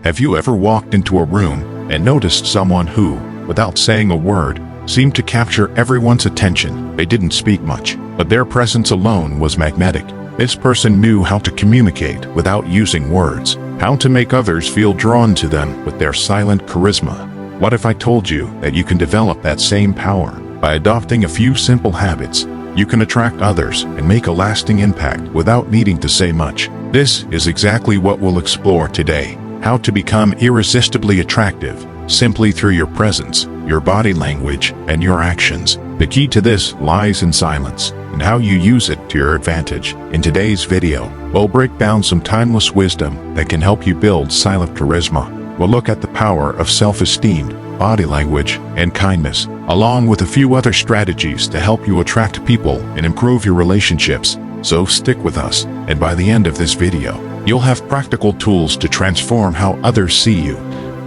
Have you ever walked into a room and noticed someone who, without saying a word, seemed to capture everyone's attention? They didn't speak much, but their presence alone was magnetic. This person knew how to communicate without using words, how to make others feel drawn to them with their silent charisma. What if I told you that you can develop that same power? By adopting a few simple habits, you can attract others and make a lasting impact without needing to say much. This is exactly what we'll explore today. How to become irresistibly attractive, simply through your presence, your body language, and your actions. The key to this lies in silence, and how you use it to your advantage. In today's video, we'll break down some timeless wisdom that can help you build silent charisma. We'll look at the power of self-esteem, body language, and kindness, along with a few other strategies to help you attract people and improve your relationships. So stick with us, and by the end of this video, you'll have practical tools to transform how others see you,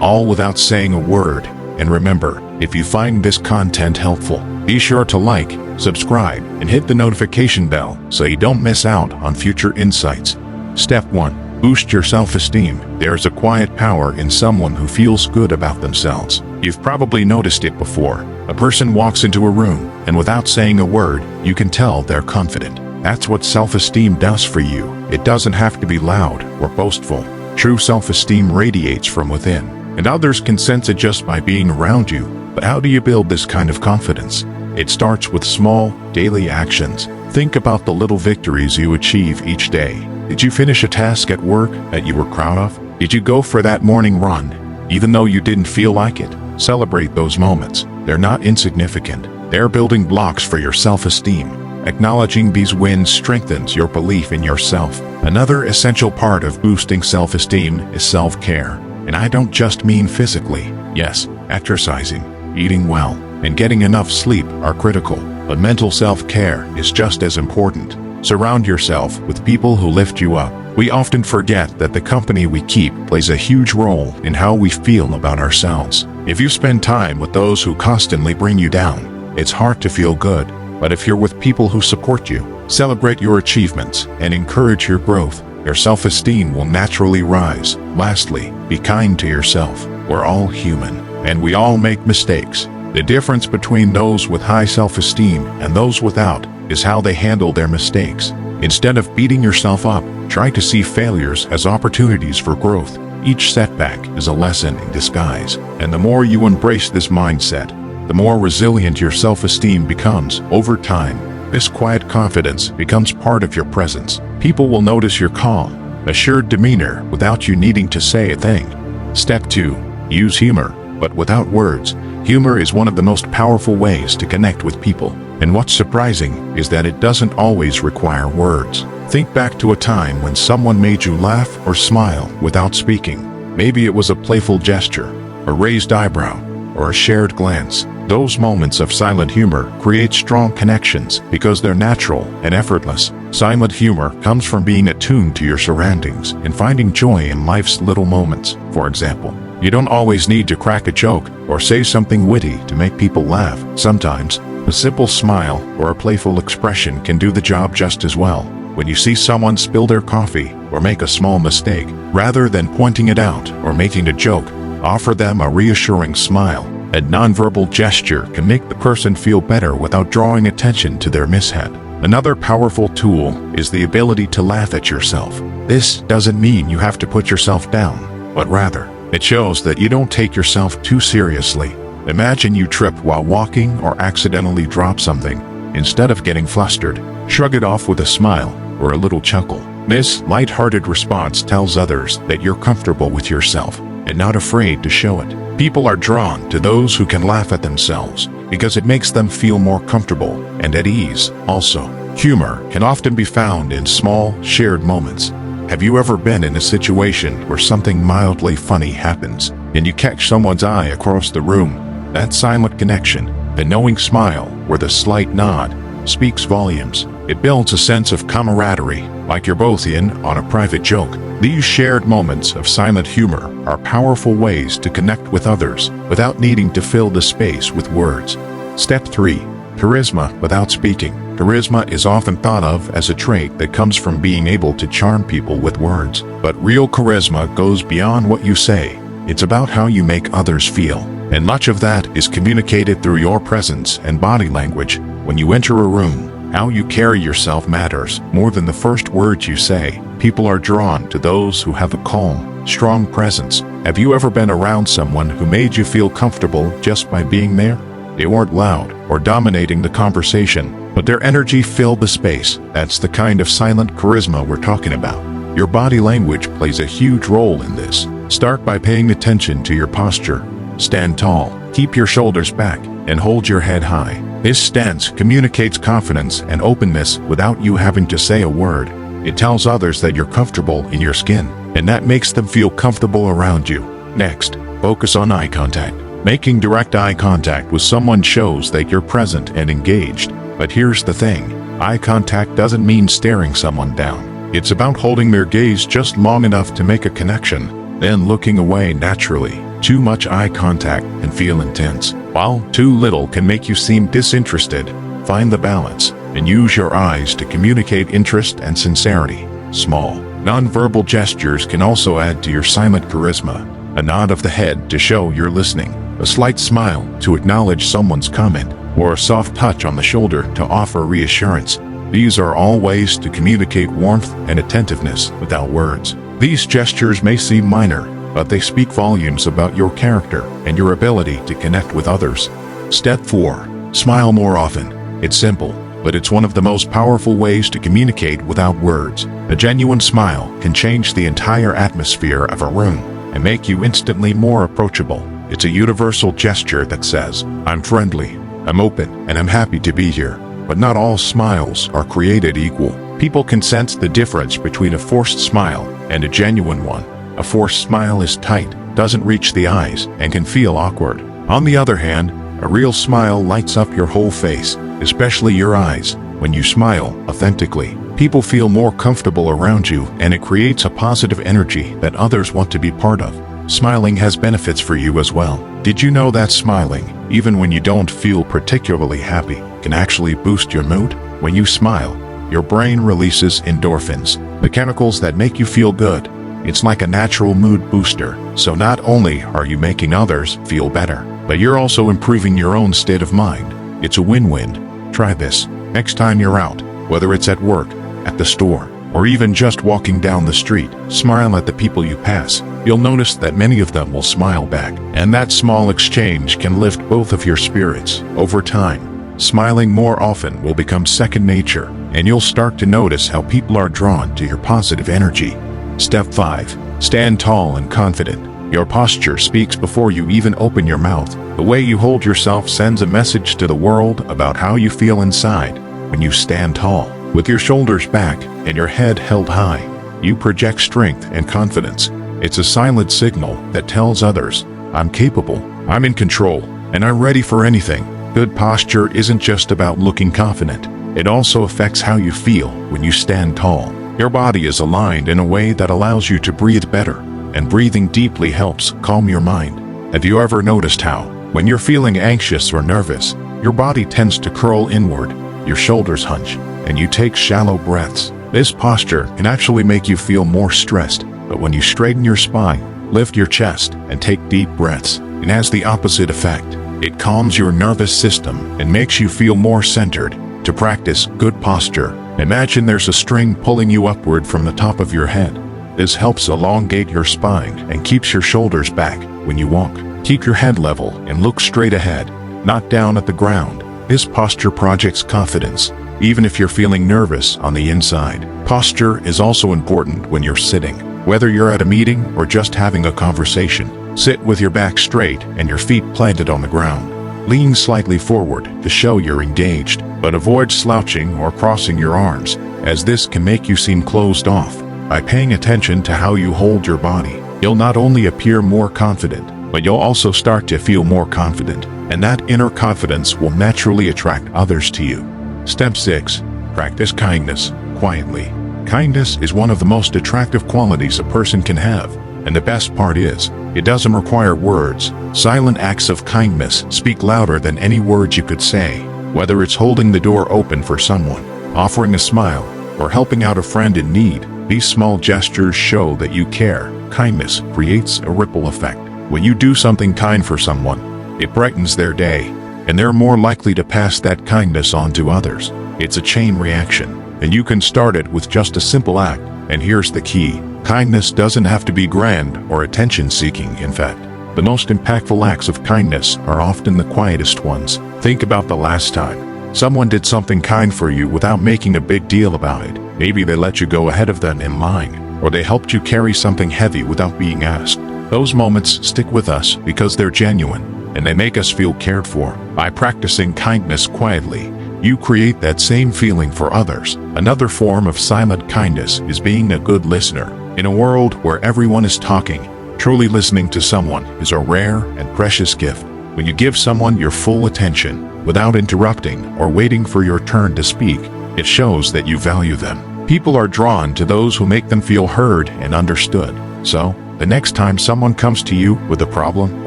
all without saying a word. And remember, if you find this content helpful, be sure to like, subscribe, and hit the notification bell so you don't miss out on future insights. Step 1. Boost your self-esteem. There's a quiet power in someone who feels good about themselves. You've probably noticed it before. A person walks into a room, and without saying a word, you can tell they're confident. That's what self-esteem does for you. It doesn't have to be loud or boastful. True self-esteem radiates from within, and others can sense it just by being around you. But how do you build this kind of confidence? It starts with small, daily actions. Think about the little victories you achieve each day. Did you finish a task at work that you were proud of? Did you go for that morning run, even though you didn't feel like it? Celebrate those moments. They're not insignificant. They're building blocks for your self-esteem. Acknowledging these wins strengthens your belief in yourself. Another essential part of boosting self-esteem is self-care. And I don't just mean physically. Yes, exercising, eating well, and getting enough sleep are critical. But mental self-care is just as important. Surround yourself with people who lift you up. We often forget that the company we keep plays a huge role in how we feel about ourselves. If you spend time with those who constantly bring you down, it's hard to feel good. But if you're with people who support you, celebrate your achievements, and encourage your growth, your self-esteem will naturally rise. Lastly, be kind to yourself. We're all human, and we all make mistakes. The difference between those with high self-esteem and those without is how they handle their mistakes. Instead of beating yourself up, try to see failures as opportunities for growth. Each setback is a lesson in disguise, and the more you embrace this mindset, the more resilient your self-esteem becomes. Over time, this quiet confidence becomes part of your presence. People will notice your calm, assured demeanor without you needing to say a thing. Step 2. Use humor, but without words. Humor is one of the most powerful ways to connect with people. And what's surprising is that it doesn't always require words. Think back to a time when someone made you laugh or smile without speaking. Maybe it was a playful gesture, a raised eyebrow, or a shared glance. Those moments of silent humor create strong connections because they're natural and effortless. Silent humor comes from being attuned to your surroundings and finding joy in life's little moments. For example, you don't always need to crack a joke or say something witty to make people laugh. Sometimes, a simple smile or a playful expression can do the job just as well. When you see someone spill their coffee or make a small mistake, rather than pointing it out or making a joke, offer them a reassuring smile. A nonverbal gesture can make the person feel better without drawing attention to their mishap. Another powerful tool is the ability to laugh at yourself. This doesn't mean you have to put yourself down, but rather, it shows that you don't take yourself too seriously. Imagine you trip while walking or accidentally drop something. Instead of getting flustered, shrug it off with a smile or a little chuckle. This light-hearted response tells others that you're comfortable with yourself and not afraid to show it. People are drawn to those who can laugh at themselves because it makes them feel more comfortable and at ease. Also, humor can often be found in small, shared moments. Have you ever been in a situation where something mildly funny happens and you catch someone's eye across the room? That silent connection, the knowing smile or the slight nod, speaks volumes. It builds a sense of camaraderie, like you're both in on a private joke. These shared moments of silent humor are powerful ways to connect with others without needing to fill the space with words. Step 3. Charisma without speaking. Charisma is often thought of as a trait that comes from being able to charm people with words. But real charisma goes beyond what you say. It's about how you make others feel. And much of that is communicated through your presence and body language. When you enter a room, how you carry yourself matters more than the first words you say. People are drawn to those who have a calm, strong presence. Have you ever been around someone who made you feel comfortable just by being there? They weren't loud or dominating the conversation, but their energy filled the space. That's the kind of silent charisma we're talking about. Your body language plays a huge role in this. Start by paying attention to your posture. Stand tall, keep your shoulders back, and hold your head high. This stance communicates confidence and openness without you having to say a word. It tells others that you're comfortable in your skin, and that makes them feel comfortable around you. Next, focus on eye contact. Making direct eye contact with someone shows that you're present and engaged. But here's the thing, eye contact doesn't mean staring someone down. It's about holding their gaze just long enough to make a connection, then looking away naturally. Too much eye contact can feel intense, while too little can make you seem disinterested. Find the balance, and use your eyes to communicate interest and sincerity. Small, non-verbal gestures can also add to your silent charisma. A nod of the head to show you're listening, a slight smile to acknowledge someone's comment, or a soft touch on the shoulder to offer reassurance. These are all ways to communicate warmth and attentiveness without words. These gestures may seem minor, but they speak volumes about your character and your ability to connect with others. Step 4. Smile more often. It's simple, but it's one of the most powerful ways to communicate without words. A genuine smile can change the entire atmosphere of a room and make you instantly more approachable. It's a universal gesture that says, I'm friendly, I'm open, and I'm happy to be here. But not all smiles are created equal. People can sense the difference between a forced smile and a genuine one. A forced smile is tight, doesn't reach the eyes, and can feel awkward. On the other hand, a real smile lights up your whole face, especially your eyes. When you smile authentically, people feel more comfortable around you, and it creates a positive energy that others want to be part of. Smiling has benefits for you as well. Did you know that smiling, even when you don't feel particularly happy, can actually boost your mood? When you smile, your brain releases endorphins, the chemicals that make you feel good. It's like a natural mood booster. So not only are you making others feel better, but you're also improving your own state of mind. It's a win-win. Try this next time you're out, whether it's at work, at the store, or even just walking down the street. Smile at the people you pass. You'll notice that many of them will smile back, and that small exchange can lift both of your spirits. Over time, smiling more often will become second nature, and you'll start to notice how people are drawn to your positive energy. Step 5. Stand tall and confident. Your posture speaks before you even open your mouth. The way you hold yourself sends a message to the world about how you feel inside. When you stand tall, with your shoulders back and your head held high, you project strength and confidence. It's a silent signal that tells others, I'm capable, I'm in control, and I'm ready for anything. Good posture isn't just about looking confident. It also affects how you feel when you stand tall. Your body is aligned in a way that allows you to breathe better, and breathing deeply helps calm your mind. Have you ever noticed how, when you're feeling anxious or nervous, your body tends to curl inward, your shoulders hunch, and you take shallow breaths? This posture can actually make you feel more stressed, but when you straighten your spine, lift your chest, and take deep breaths, it has the opposite effect. It calms your nervous system and makes you feel more centered. To practice good posture, imagine there's a string pulling you upward from the top of your head. This helps elongate your spine and keeps your shoulders back when you walk. Keep your head level and look straight ahead, not down at the ground. This posture projects confidence, even if you're feeling nervous on the inside. Posture is also important when you're sitting. Whether you're at a meeting or just having a conversation, sit with your back straight and your feet planted on the ground. Lean slightly forward to show you're engaged, but avoid slouching or crossing your arms, as this can make you seem closed off. By paying attention to how you hold your body, you'll not only appear more confident, but you'll also start to feel more confident, and that inner confidence will naturally attract others to you. Step 6. Practice kindness quietly. Kindness is one of the most attractive qualities a person can have, and the best part is, it doesn't require words. Silent acts of kindness speak louder than any words you could say. Whether it's holding the door open for someone, offering a smile, or helping out a friend in need, these small gestures show that you care. Kindness creates a ripple effect. When you do something kind for someone, it brightens their day, and they're more likely to pass that kindness on to others. It's a chain reaction, and you can start it with just a simple act. And here's the key. Kindness doesn't have to be grand or attention-seeking. In fact, the most impactful acts of kindness are often the quietest ones. Think about the last time someone did something kind for you without making a big deal about it. Maybe they let you go ahead of them in line, or they helped you carry something heavy without being asked. Those moments stick with us because they're genuine, and they make us feel cared for. By practicing kindness quietly, you create that same feeling for others. Another form of silent kindness is being a good listener. In a world where everyone is talking, truly listening to someone is a rare and precious gift. When you give someone your full attention, without interrupting or waiting for your turn to speak, it shows that you value them. People are drawn to those who make them feel heard and understood. So, the next time someone comes to you with a problem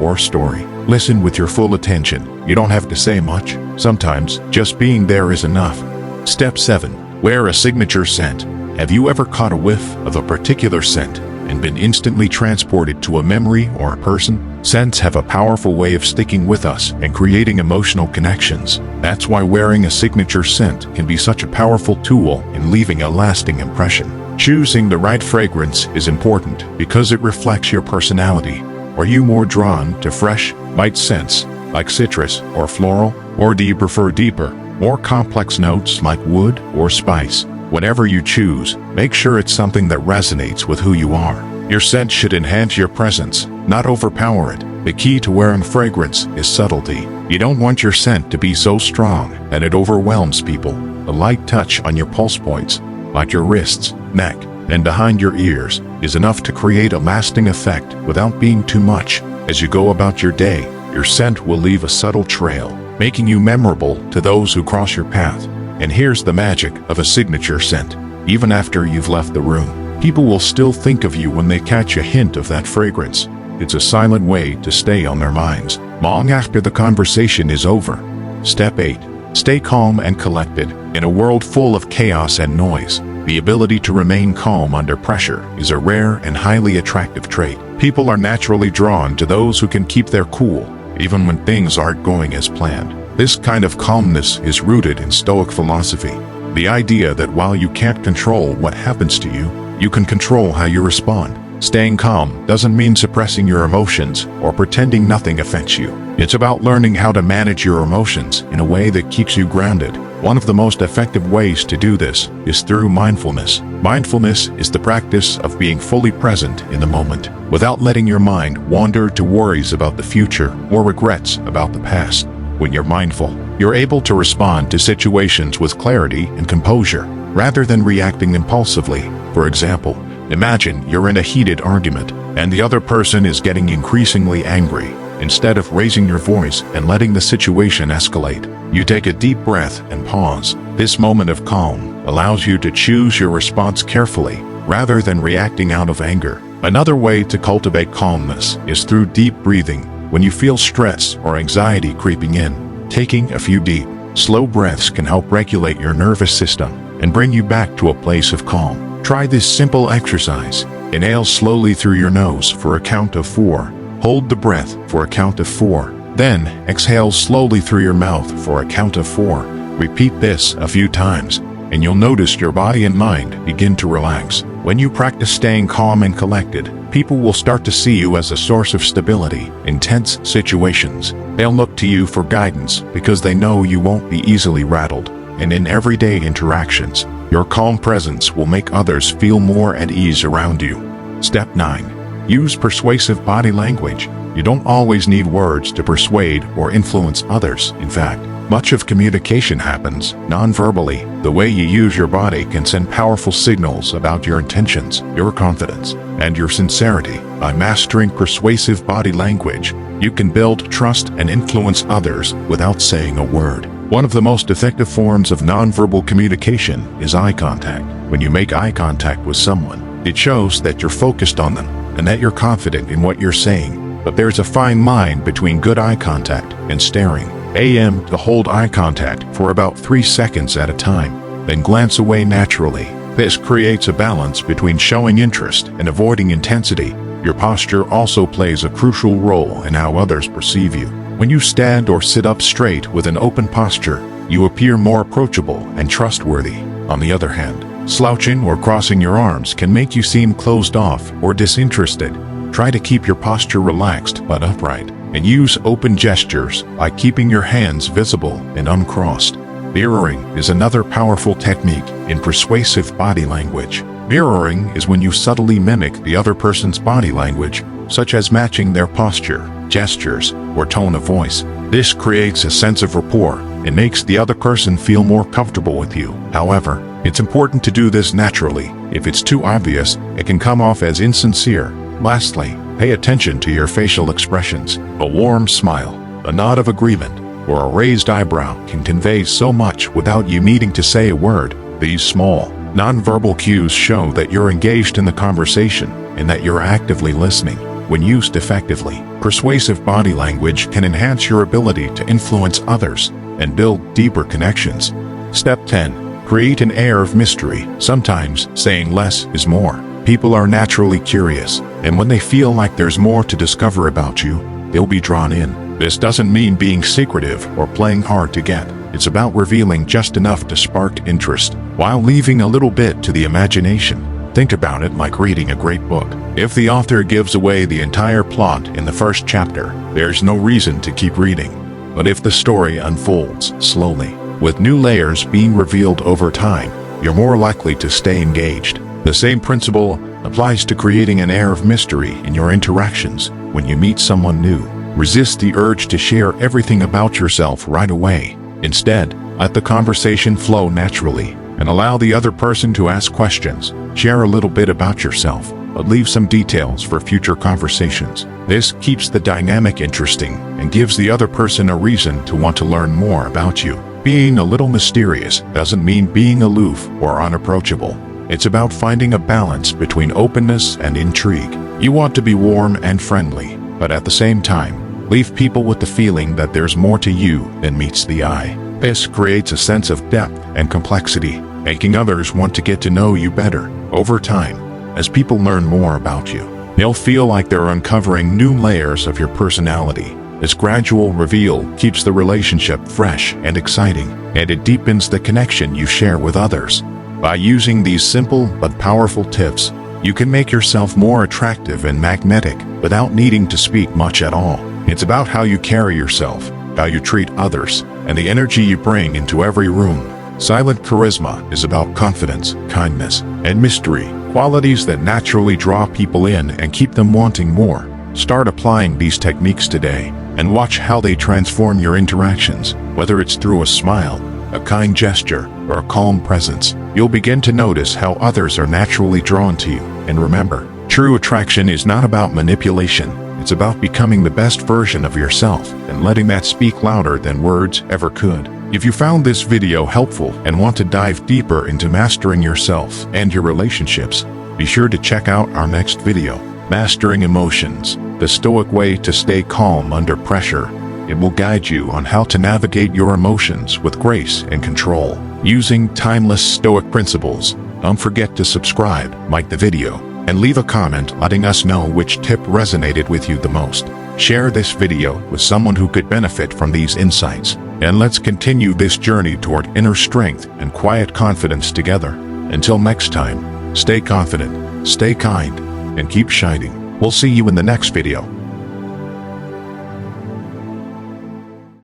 or story, listen with your full attention. You don't have to say much. Sometimes, just being there is enough. Step 7. Wear a signature scent. Have you ever caught a whiff of a particular scent and been instantly transported to a memory or a person? Scents have a powerful way of sticking with us and creating emotional connections. That's why wearing a signature scent can be such a powerful tool in leaving a lasting impression. Choosing the right fragrance is important because it reflects your personality. Are you more drawn to fresh, light scents like citrus or floral, or do you prefer deeper, more complex notes like wood or spice? Whatever you choose, make sure it's something that resonates with who you are. Your scent should enhance your presence, not overpower it. The key to wearing fragrance is subtlety. You don't want your scent to be so strong that it overwhelms people. A light touch on your pulse points, like your wrists, neck, and behind your ears, is enough to create a lasting effect without being too much. As you go about your day, your scent will leave a subtle trail, making you memorable to those who cross your path. And here's the magic of a signature scent. Even after you've left the room, people will still think of you when they catch a hint of that fragrance. It's a silent way to stay on their minds, long after the conversation is over. Step 8. Stay calm and collected. In a world full of chaos and noise, the ability to remain calm under pressure is a rare and highly attractive trait. People are naturally drawn to those who can keep their cool, even when things aren't going as planned. This kind of calmness is rooted in Stoic philosophy. The idea that while you can't control what happens to you, you can control how you respond. Staying calm doesn't mean suppressing your emotions or pretending nothing affects you. It's about learning how to manage your emotions in a way that keeps you grounded. One of the most effective ways to do this is through mindfulness. Mindfulness is the practice of being fully present in the moment, without letting your mind wander to worries about the future or regrets about the past. When you're mindful, you're able to respond to situations with clarity and composure, rather than reacting impulsively. For example, imagine you're in a heated argument, and the other person is getting increasingly angry. Instead of raising your voice and letting the situation escalate, you take a deep breath and pause. This moment of calm allows you to choose your response carefully, rather than reacting out of anger. Another way to cultivate calmness is through deep breathing. When you feel stress or anxiety creeping in, taking a few deep, slow breaths can help regulate your nervous system and bring you back to a place of calm. Try this simple exercise. Inhale slowly through your nose for a count of 4. Hold the breath for a count of 4. Then, exhale slowly through your mouth for a count of 4. Repeat this a few times, and you'll notice your body and mind begin to relax. When you practice staying calm and collected, people will start to see you as a source of stability in tense situations. They'll look to you for guidance because they know you won't be easily rattled. And in everyday interactions, your calm presence will make others feel more at ease around you. Step 9. Use persuasive body language. You don't always need words to persuade or influence others. In fact, much of communication happens non-verbally. The way you use your body can send powerful signals about your intentions, your confidence, and your sincerity. By mastering persuasive body language, you can build trust and influence others without saying a word. One of the most effective forms of nonverbal communication is eye contact. When you make eye contact with someone, it shows that you're focused on them and that you're confident in what you're saying. But there's a fine line between good eye contact and staring. Aim to hold eye contact for about 3 seconds at a time, then glance away naturally. This creates a balance between showing interest and avoiding intensity. Your posture also plays a crucial role in how others perceive you. When you stand or sit up straight with an open posture, you appear more approachable and trustworthy. On the other hand, slouching or crossing your arms can make you seem closed off or disinterested. Try to keep your posture relaxed but upright, and use open gestures by keeping your hands visible and uncrossed. Mirroring is another powerful technique in persuasive body language. Mirroring is when you subtly mimic the other person's body language, such as matching their posture, gestures, or tone of voice. This creates a sense of rapport and makes the other person feel more comfortable with you. However, it's important to do this naturally. If it's too obvious, it can come off as insincere. Lastly, pay attention to your facial expressions. A warm smile, a nod of agreement, or a raised eyebrow can convey so much without you needing to say a word. These small, nonverbal cues show that you're engaged in the conversation and that you're actively listening. When used effectively, persuasive body language can enhance your ability to influence others and build deeper connections. Step 10. Create an air of mystery. Sometimes saying less is more. People are naturally curious, and when they feel like there's more to discover about you, they'll be drawn in. This doesn't mean being secretive or playing hard to get. It's about revealing just enough to spark interest, while leaving a little bit to the imagination. Think about it like reading a great book. If the author gives away the entire plot in the first chapter, there's no reason to keep reading. But if the story unfolds slowly, with new layers being revealed over time, you're more likely to stay engaged. The same principle applies to creating an air of mystery in your interactions. When you meet someone new, resist the urge to share everything about yourself right away. Instead, let the conversation flow naturally and allow the other person to ask questions. Share a little bit about yourself, but leave some details for future conversations. This keeps the dynamic interesting and gives the other person a reason to want to learn more about you. Being a little mysterious doesn't mean being aloof or unapproachable. It's about finding a balance between openness and intrigue. You want to be warm and friendly, but at the same time, leave people with the feeling that there's more to you than meets the eye. This creates a sense of depth and complexity, making others want to get to know you better. Over time, as people learn more about you, they'll feel like they're uncovering new layers of your personality. This gradual reveal keeps the relationship fresh and exciting, and it deepens the connection you share with others. By using these simple but powerful tips, you can make yourself more attractive and magnetic without needing to speak much at all. It's about how you carry yourself, how you treat others, and the energy you bring into every room. Silent charisma is about confidence, kindness, and mystery, qualities that naturally draw people in and keep them wanting more. Start applying these techniques today and watch how they transform your interactions. Whether it's through a smile, a kind gesture, or a calm presence, you'll begin to notice how others are naturally drawn to you. And remember, true attraction is not about manipulation. It's about becoming the best version of yourself and letting that speak louder than words ever could. If you found this video helpful and want to dive deeper into mastering yourself and your relationships, be sure to check out our next video, Mastering Emotions, the Stoic Way to Stay Calm Under Pressure. It will guide you on how to navigate your emotions with grace and control, using timeless Stoic principles. Don't forget to subscribe, like the video, and leave a comment letting us know which tip resonated with you the most. Share this video with someone who could benefit from these insights, and let's continue this journey toward inner strength and quiet confidence together. Until next time, stay confident, stay kind, and keep shining. We'll see you in the next video.